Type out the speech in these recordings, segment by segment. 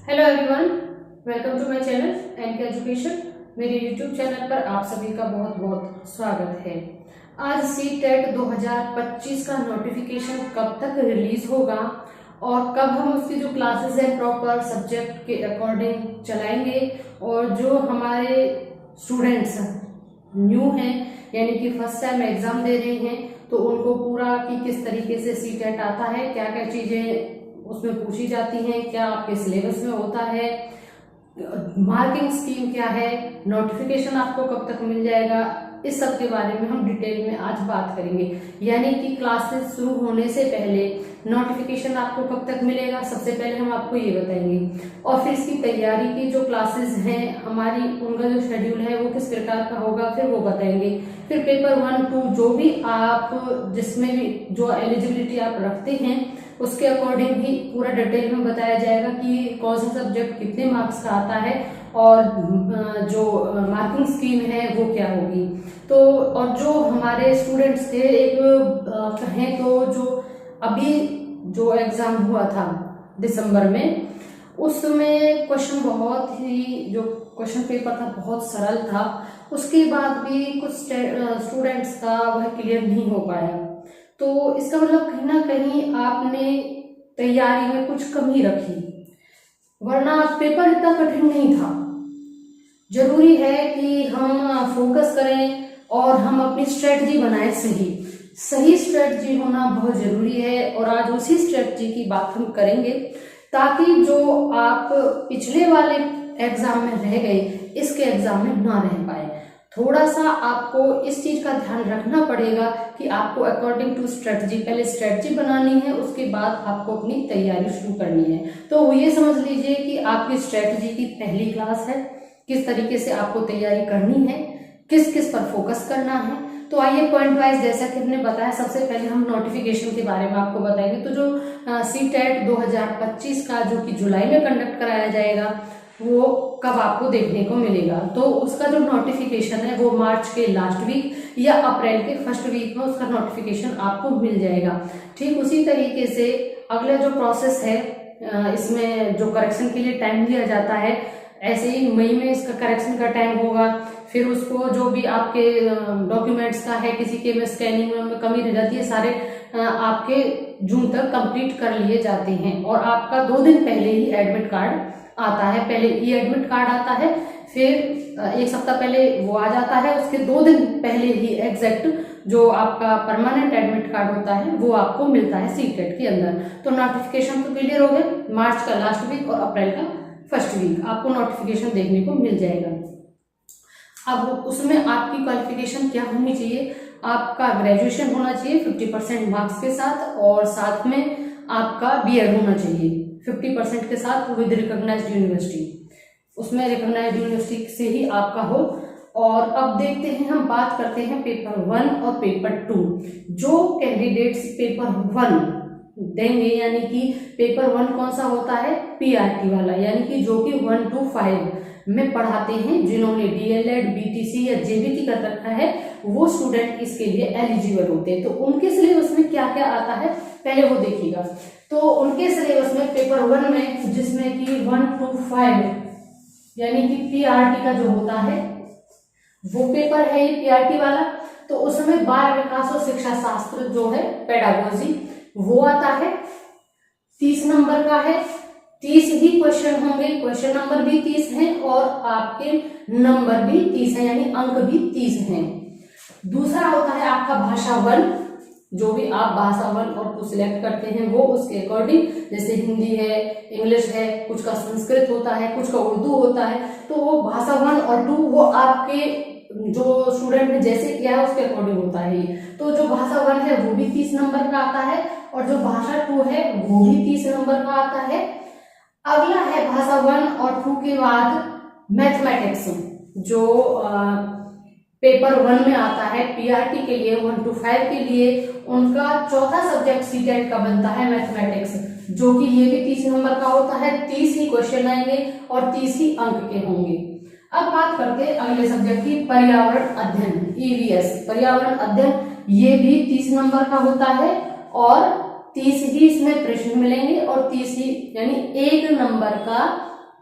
Hello everyone, welcome to my channel NK Education. मेरे YouTube channel पर आप सभी का बहुत बहुत स्वागत है। आज सीटेट 2025 का नोटिफिकेशन कब तक रिलीज होगा और कब हम उसकी जो क्लासेस हैं प्रॉपर सब्जेक्ट के अकॉर्डिंग चलाएंगे, और जो हमारे स्टूडेंट्स न्यू हैं यानी कि फर्स्ट टाइम एग्जाम दे रहे हैं तो उनको पूरा कि किस तरीके से सीटेट आता है, क्या क्या चीजें उसमें पूछी जाती हैं, क्या आपके सिलेबस में होता है, मार्किंग स्कीम क्या है, नोटिफिकेशन आपको कब तक मिल जाएगा, इस सब के बारे में हम डिटेल में आज बात करेंगे। यानी कि क्लासेस शुरू होने से पहले नोटिफिकेशन आपको कब तक मिलेगा, सबसे पहले हम आपको ये बताएंगे। और फिर इसकी तैयारी की जो क्लासेस हैं हमारी, उनका जो शेड्यूल है वो किस प्रकार का होगा फिर वो बताएंगे। फिर पेपर 1, 2 जो भी आप जिसमें भी जो एलिजिबिलिटी आप रखते हैं उसके अकॉर्डिंग भी पूरा डिटेल में बताया जाएगा कि कौन सा सब्जेक्ट कितने मार्क्स का आता है और जो मार्किंग स्कीम है वो क्या होगी। तो और जो हमारे स्टूडेंट्स थे, एक कहें तो जो अभी जो एग्जाम हुआ था दिसंबर में, उसमें क्वेश्चन बहुत ही जो क्वेश्चन पेपर था बहुत सरल था, उसके बाद भी कुछ स्टूडेंट्स का वह क्लियर नहीं हो पाया। तो इसका मतलब कहीं ना कहीं आपने तैयारी में कुछ कमी रखी, वरना पेपर इतना कठिन नहीं था। जरूरी है कि हम फोकस करें और हम अपनी स्ट्रेटजी बनाएं। सही स्ट्रेटजी होना बहुत जरूरी है और आज उसी स्ट्रेटजी की बात हम करेंगे, ताकि जो आप पिछले वाले एग्जाम में रह गए इसके एग्जाम में ना रह पाए। थोड़ा सा आपको इस चीज का ध्यान रखना पड़ेगा कि आपको अकॉर्डिंग टू स्ट्रेटजी, पहले स्ट्रेटजी बनानी है, उसके बाद आपको अपनी तैयारी शुरू करनी है। तो वो ये समझ लीजिए कि आपकी स्ट्रेटजी की पहली क्लास है, किस तरीके से आपको तैयारी करनी है, किस किस पर फोकस करना है। तो आइए पॉइंट वाइज, जैसा कि हमने बताया, सबसे पहले हम नोटिफिकेशन के बारे में आपको बताएंगे। तो जो सीटेट 2025 का जो कि जुलाई में कंडक्ट कराया जाएगा वो कब आपको देखने को मिलेगा, तो उसका जो नोटिफिकेशन है वो मार्च के लास्ट वीक या अप्रैल के फर्स्ट वीक में उसका नोटिफिकेशन आपको मिल जाएगा। ठीक उसी तरीके से अगला जो प्रोसेस है, इसमें जो करेक्शन के लिए टाइम दिया जाता है, ऐसे ही मई में इसका करेक्शन का टाइम होगा। फिर उसको जो भी आपके डॉक्यूमेंट्स का है, किसी के में स्कैनिंग में कमी रह जाती है, सारे आपके जून तक कंप्लीट कर लिए जाते हैं। और आपका 2 दिन पहले ही एडमिट कार्ड आता है। पहले ई एडमिट कार्ड आता है, फिर 1 सप्ताह पहले वो आ जाता है, उसके 2 दिन पहले ही एग्जैक्ट जो आपका परमानेंट एडमिट कार्ड होता है वो आपको मिलता है सीटेट के अंदर। तो नोटिफिकेशन तो क्लियर हो गए, मार्च का लास्ट वीक और अप्रैल का फर्स्ट वीक आपको नोटिफिकेशन देखने को मिल जाएगा। अब उसमें आपकी क्वालिफिकेशन क्या होनी चाहिए, आपका ग्रेजुएशन होना चाहिए 50% मार्क्स के साथ, और साथ में आपका बीएड होना चाहिए 50% के साथ विद रिकॉग्नाइज्ड यूनिवर्सिटी। उसमें रिकॉग्नाइज्ड यूनिवर्सिटी से ही आपका हो। और अब देखते हैं, हम बात करते हैं पेपर 1 और पेपर 2। जो कैंडिडेट्स पेपर 1 देंगे, यानी कि पेपर 1 कौन सा होता है, पीआरटी वाला, यानी कि जो कि 1 to 5 में पढ़ाते हैं, जिन्होंने डीएलएड, बीटीसी या जेबीटी कर रखा है, वो स्टूडेंट इसके लिए एलिजिबल होते हैं। तो उनके सिलेबस में क्या क्या आता है पहले वो देखिएगा। तो उनके सिलेबस में पेपर 1 में, जिसमें कि 1 to 5 यानी कि पीआरटी का जो होता है वो पेपर है, ये पीआरटी वाला। तो उसमें बाल विकास और शिक्षा शास्त्र जो है, पेडागोजी, वो आता है, 30 नंबर का है। 30 ही क्वेश्चन होंगे, क्वेश्चन नंबर भी 30 हैं और आपके नंबर भी 30 हैं, यानी अंक भी 30 हैं। दूसरा होता है आपका भाषा 1, जो भी आप भाषा 1 और 2 सिलेक्ट करते हैं वो उसके अकॉर्डिंग, जैसे हिंदी है, इंग्लिश है, कुछ का संस्कृत होता है, कुछ का उर्दू होता है। तो वो भाषा 1 और 2 वो आपके जो स्टूडेंट ने जैसे किया है उसके अकॉर्डिंग होता है ये। तो जो भाषा 1 है वो भी 30 नंबर का आता है, और जो भाषा 2 है वो भी 30 नंबर का आता है। अगला है भाषा 1 और 2 के बाद मैथमेटिक्स, जो पेपर 1 में आता है पीआरटी के लिए, 1 to 5 के लिए उनका चौथा सब्जेक्ट सीटेट का बनता है मैथमेटिक्स, जो कि ये भी 30 नंबर का होता है। 30 ही क्वेश्चन आएंगे और 30 ही अंक के होंगे। अब बात करते हैं अगले सब्जेक्ट की, पर्यावरण अध्ययन, ईवीएस, पर्यावरण अध्ययन, ये भी 30 नंबर का होता है और 30 ही इसमें प्रश्न मिलेंगे और 30 ही यानी 1 नंबर का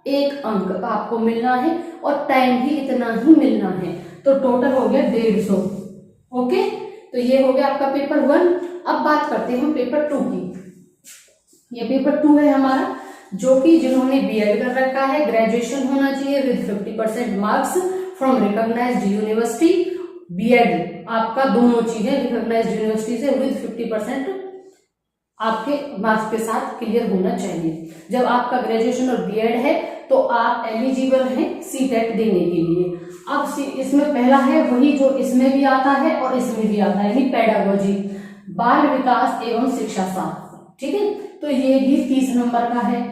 1 अंक आपको मिलना है और टाइम भी इतना ही मिलना है। तो टोटल हो गया 150। ओके, तो ये हो गया आपका पेपर 1। अब बात करते हैं हम पेपर 2 की। ये पेपर 2 है हमारा, जो कि जिन्होंने बीएड कर रखा है, ग्रेजुएशन होना चाहिए with 50% marks from recognised university. BEd आपका दोनों चीजें रिकॉग्नाइज्ड यूनिवर्सिटी से विद 50% आपके मार्क्स के साथ क्लियर होना चाहिए। जब आपका ग्रेजुएशन और बीएड है तो आप एलिजिबल हैं सीटेट देने के लिए। अब इसमें पहला है वही जो इसमें भी आता है और इसमें भी आता है, यानी पेडागोजी, बाल विकास एवं शिक्षा शास्त्र। ठीक है, तो ये भी 30 नंबर का है।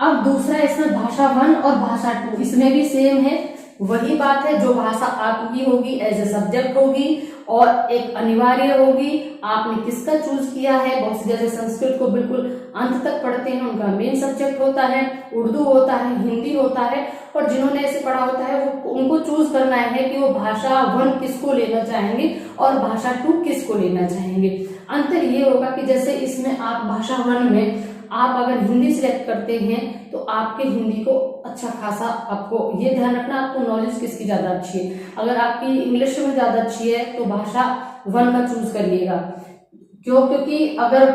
अब दूसरा इसमें भाषा 1 और भाषा 2, इसमें भी सेम है, वही बात है, जो भाषा आपकी होगी एज ए सब्जेक्ट होगी और एक अनिवार्य होगी। आपने किसका चूज किया है, बहुत से जैसे संस्कृत को बिल्कुल अंत तक पढ़ते हैं, उनका मेन सब्जेक्ट होता है, उर्दू होता है, हिंदी होता है, और जिन्होंने ऐसे पढ़ा होता है वो उनको चूज करना है कि वो भाषा 1 किसको लेना चाहेंगे और भाषा 2 किसको लेना चाहेंगे। अंतर ये होगा कि जैसे इसमें आप भाषा 1 में आप अगर हिंदी सिलेक्ट करते हैं तो आपके हिंदी को अच्छा खासा, आपको ये ध्यान रखना आपको नॉलेज किसकी ज्यादा अच्छी है। अगर आपकी इंग्लिश में ज्यादा अच्छी है तो भाषा 1 का चूज करिएगा। क्यों? क्योंकि अगर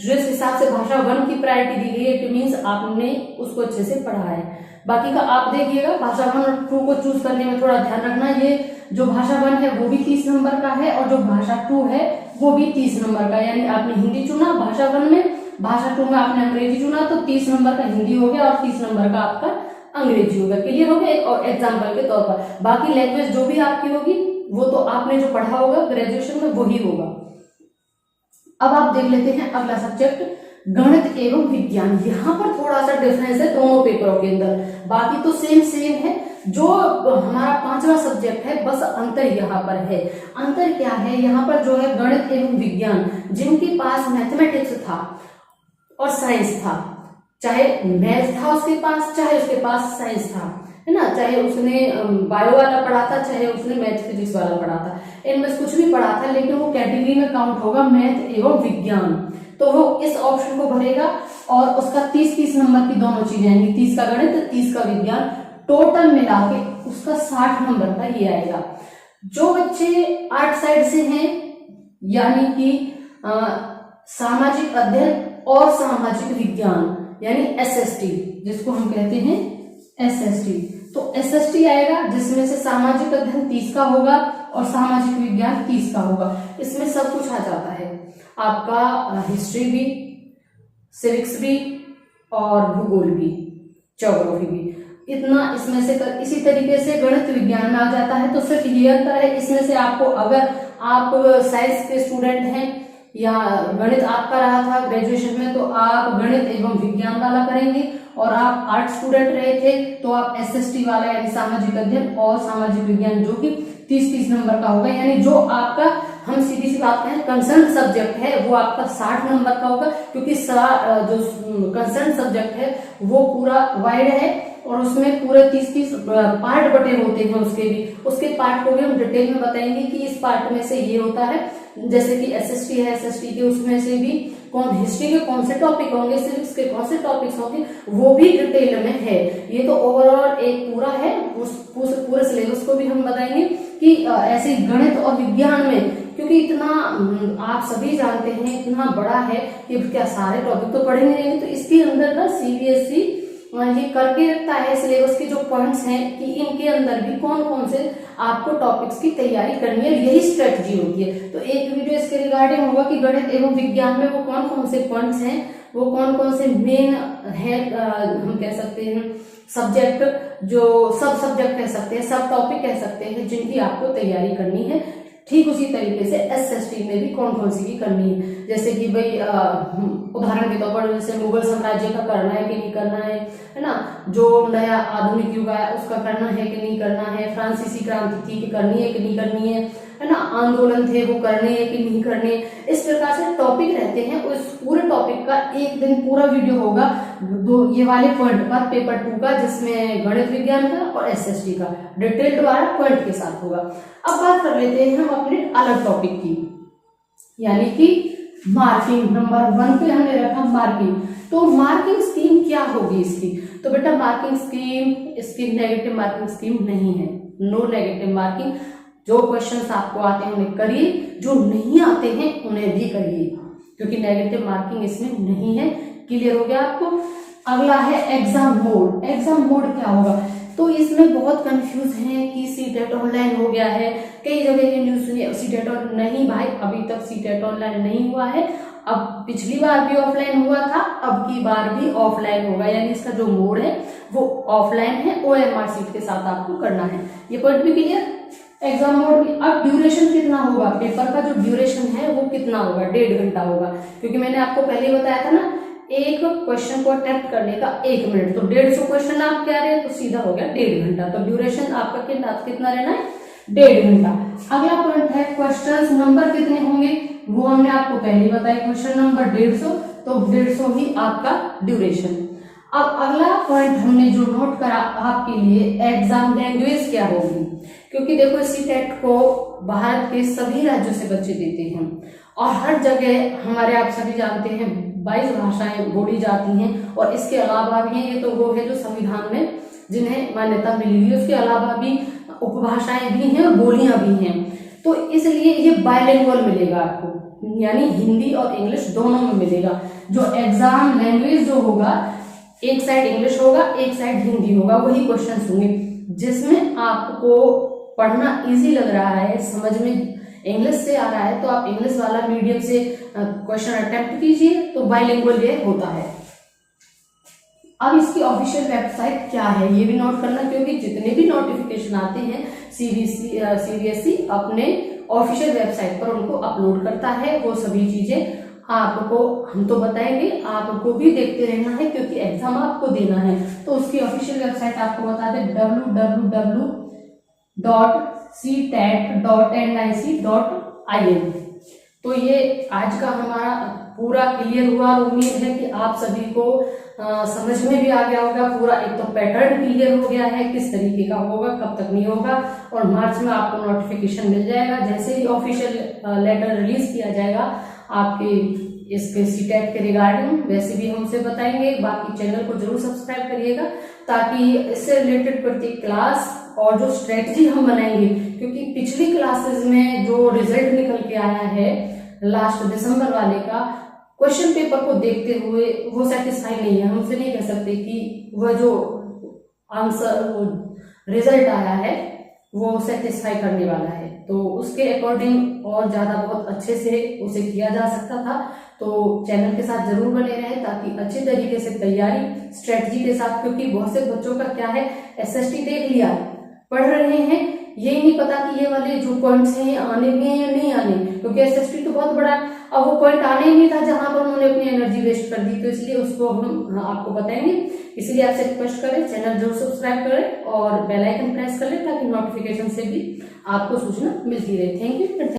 जिस हिसाब से भाषा 1 की प्रायोरिटी दी गई है इट मीन्स आपने उसको अच्छे से पढ़ा है। बाकी का आप देखिएगा, भाषा 1 और 2 को चूज करने में थोड़ा ध्यान रखना। ये जो भाषा 1 है वो भी 30 नंबर का है और जो भाषा 2 है वो भी 30 नंबर का, यानी आपने हिंदी चुना भाषा 1 में, भाषा 2 में आपने अंग्रेजी चुना, तो 30 नंबर का हिंदी हो गया और 30 नंबर का आपका अंग्रेजी होगा। क्लियर हो गया? एक और एग्जाम्पल के तौर पर बाकी लैंग्वेज जो भी आपकी होगी वो तो आपने जो पढ़ा होगा ग्रेजुएशन में वही होगा। अब आप देख लेते हैं अगला सब्जेक्ट गणित एवं विज्ञान। यहाँ पर थोड़ा सा डिफरेंस है दोनों पेपरों के अंदर, बाकी तो सेम है। जो हमारा 5वां सब्जेक्ट है बस अंतर यहाँ पर है। अंतर क्या है? यहाँ पर जो है गणित एवं विज्ञान, जिनके पास मैथमेटिक्स था और साइंस था, चाहे मैथ था उसके पास, चाहे उसके पास साइंस था, है ना, चाहे उसने बायो वाला पढ़ा था, चाहे उसने मैथ फिजिक्स वाला पढ़ा था, इनमें कुछ भी पढ़ा था, लेकिन वो कैटेगरी में काउंट होगा मैथ एवं विज्ञान, तो वो इस ऑप्शन को भरेगा और उसका 30 नंबर की दोनों चीजें आएंगी, 30 का गणित 30 का विज्ञान, टोटल मिला के उसका 60 नंबर का ये आएगा। जो बच्चे आर्ट साइड से हैं, यानी कि सामाजिक अध्ययन और सामाजिक विज्ञान यानी एसएसटी, जिसको हम कहते हैं एसएसटी, तो एसएसटी आएगा जिसमें से सामाजिक अध्ययन 30 का होगा और सामाजिक विज्ञान 30 का होगा। इसमें सब कुछ आ जाता है, आपका हिस्ट्री भी, सिविक्स भी और भूगोल भी, ज्योग्राफी भी, इतना इसमें से इसी तरीके से गणित विज्ञान में आ जाता है। तो सिर्फ ये अंतर है, इसमें से आपको अगर आप साइंस के स्टूडेंट हैं या गणित आपका रहा था ग्रेजुएशन में तो आप गणित एवं विज्ञान वाला करेंगे, और आप आर्ट स्टूडेंट रहे थे तो आप एसएसटी वाला यानी सामाजिक अध्ययन और सामाजिक विज्ञान जो कि 30 नंबर का होगा। यानी जो आपका, हम सीधी सी बात करें, कंसर्न सब्जेक्ट है वो आपका 60 नंबर का होगा, क्योंकि जो कंसर्न सब्जेक्ट है वो पूरा वाइड है और उसमें पूरे 30 पार्ट बटे होते हैं। उसके पार्ट को भी हम डिटेल में बताएंगे कि इस पार्ट में से ये होता है, जैसे कि एसएसटी है, एसएसटी के उसमें से भी हिस्ट्री के कौन से टॉपिक होंगे, सिविक्स के कौन से टॉपिक्स होंगे, वो भी डिटेल में है। ये तो ओवरऑल एक पूरा है, उस पूरे सिलेबस को भी हम बताएंगे कि ऐसे गणित और विज्ञान में, क्योंकि इतना आप सभी जानते हैं इतना बड़ा है कि क्या सारे टॉपिक तो पढ़ेंगे नहीं, तो इसके अंदर ना सीबीएसई ये करके रखता है सिलेबस के जो पॉइंट्स हैं कि इनके अंदर भी कौन कौन से आपको टॉपिक्स की तैयारी करनी है, यही स्ट्रेटजी होती है। तो एक वीडियो इसके रिगार्डिंग होगा कि गणित एवं विज्ञान में वो कौन कौन से पॉइंट्स हैं, वो कौन कौन से मेन है, हम कह सकते हैं सब्जेक्ट, जो सब सब्जेक्ट कह सकते हैं, सब टॉपिक कह सकते हैं, जिनकी आपको तैयारी करनी है। ठीक उसी तरीके से एसएसटी में भी कौन कौन सी की करनी है, जैसे कि भाई उदाहरण के तौर पर जैसे मुगल साम्राज्य का करना है कि नहीं करना है ना, जो नया आधुनिक युग आया उसका करना है कि नहीं करना है, फ्रांसीसी क्रांति थी कि करनी है कि नहीं करनी है ना, आंदोलन थे वो करने हैं कि नहीं करने। इस प्रकार से टॉपिक रहते हैं, उस पूरे टॉपिक का एक दिन पूरा वीडियो होगा ये वाले पॉइंट पर, पेपर 2 का, जिसमें गणित विज्ञान का और एसएसटी का डिटेल्ड वाला पॉइंट के साथ होगा। अब बात कर लेते हैं हम अपने अलग टॉपिक की, यानी कि मार्किंग, नंबर 1 पे हमने रखा मार्किंग। तो मार्किंग स्कीम क्या होगी इसकी? तो बेटा मार्किंग स्कीम इसकी नेगेटिव मार्किंग स्कीम नहीं है, नो नेगेटिव मार्किंग। जो क्वेश्चंस आपको आते हैं उन्हें करिए, जो नहीं आते हैं उन्हें भी करिए, क्योंकि नेगेटिव मार्किंग इसमें नहीं है। क्लियर हो गया आपको? अगला है एग्जाम मोड। एग्जाम मोड क्या होगा? तो इसमें बहुत कंफ्यूज है कि सीटेट ऑनलाइन हो गया है, कई जगह ये न्यूज सुनी सीटेट ऑन नहीं भाई, अभी तक सीटेट ऑनलाइन नहीं हुआ है। अब पिछली बार भी ऑफलाइन हुआ था, अब की बार भी ऑफलाइन होगा, यानी इसका जो मोड है वो ऑफलाइन है, OMR सीट के साथ आपको करना है। ये पॉइंट भी क्लियर? एग्जाम मोड में अब ड्यूरेशन कितना होगा? पेपर का जो ड्यूरेशन है वो कितना होगा? 1.5 घंटा होगा, क्योंकि मैंने आपको पहले ही बताया था ना, एक क्वेश्चन को अटेम्प्ट करने का 1 मिनट, तो 150 क्वेश्चन आप क्या रहे तो सीधा हो गया 1.5 घंटा। तो ड्यूरेशन आपका कितना रहना है? 1.5 घंटा। अगला पॉइंट है क्वेश्चंस नंबर कितने होंगे, वो हमने आपको पहले बताया, क्वेश्चन नंबर 150, तो 150 ही आपका ड्यूरेशन। अब अगला पॉइंट हमने जो नोट करा आपके लिए, एग्जाम लैंग्वेज क्या होगी, क्योंकि देखो सीटेट को भारत के सभी राज्यों से बच्चे देते हैं और हर जगह हमारे आप सभी जानते हैं 22 भाषाएं बोली जाती हैं, और इसके अलावा भी ये तो वो है जो संविधान में जिन्हें मान्यता मिली हुई है, उसके अलावा भी उपभाषाएं भी हैं और बोलियां भी हैं। तो इसलिए ये बायलिंगुअल मिलेगा आपको, यानी हिंदी और इंग्लिश दोनों में मिलेगा। जो एग्जाम लैंग्वेज जो होगा, एक साइड इंग्लिश होगा, एक साइड हिंदी होगा, वही क्वेश्चन होंगे। जिसमें आपको पढ़ना इजी लग रहा है, समझ में इंग्लिश से आ रहा है, तो आप इंग्लिश वाला मीडियम से क्वेश्चन अटेम्प्ट कीजिए, तो बाइलिंगुअल ये होता है। अब इसकी ऑफिशियल वेबसाइट क्या है ये भी नोट करना, क्योंकि जितने भी नोटिफिकेशन आते हैं CBSE अपने ऑफिशियल वेबसाइट पर उनको अपलोड करता है। वो सभी चीजें आपको हम तो बताएंगे, आपको भी देखते रहना है, क्योंकि एग्जाम आपको देना है। तो उसकी ऑफिशियल वेबसाइट आपको बता दें, www.ctet.nic.in। तो ये आज का हमारा पूरा क्लियर हुआ और उम्मीद है कि आप सभी को समझ में भी आ गया होगा पूरा। एक तो पैटर्न क्लियर हो गया है किस तरीके का होगा, कब तक नहीं होगा, और मार्च में आपको नोटिफिकेशन मिल जाएगा। जैसे ही ऑफिशियल लेटर रिलीज किया जाएगा आपके इसके सीटेट के रिगार्डिंग, वैसे भी हमसे बताएंगे। बाकी चैनल को जरूर सब्सक्राइब करिएगा, ताकि इससे रिलेटेड प्रत्येक क्लास और जो स्ट्रेटजी हम बनाएंगे, क्योंकि पिछली क्लासेस में जो रिजल्ट निकल के आया है लास्ट दिसंबर वाले का, क्वेश्चन पेपर को देखते हुए वो सेटिस्फाई नहीं है। हमसे नहीं कह सकते कि वह जो आंसर वो रिजल्ट आया है वो सेटिस्फाई करने वाला है, तो उसके अकॉर्डिंग और ज्यादा बहुत अच्छे से उसे किया जा सकता था। तो चैनल के साथ जरूर बने रहें, ताकि अच्छे तरीके से तैयारी स्ट्रेटजी के साथ, क्योंकि बहुत से बच्चों का क्या है, SST देख लिया, पढ़ रहे हैं, यही नहीं पता कि ये वाले जो पॉइंट्स हैं आने भी हैं या नहीं आने, क्योंकि SST तो बहुत बड़ा, अब वो पॉइंट आने ही नहीं था जहां पर उन्होंने अपनी एनर्जी वेस्ट कर दी। तो इसलिए उसको हम आपको बताएंगे। इसलिए आपसे रिक्वेस्ट करें, चैनल जरूर सब्सक्राइब करें और बेल आइकन प्रेस कर लें, ताकि नोटिफिकेशन से भी आपको सूचना मिलती रहे। Thank you.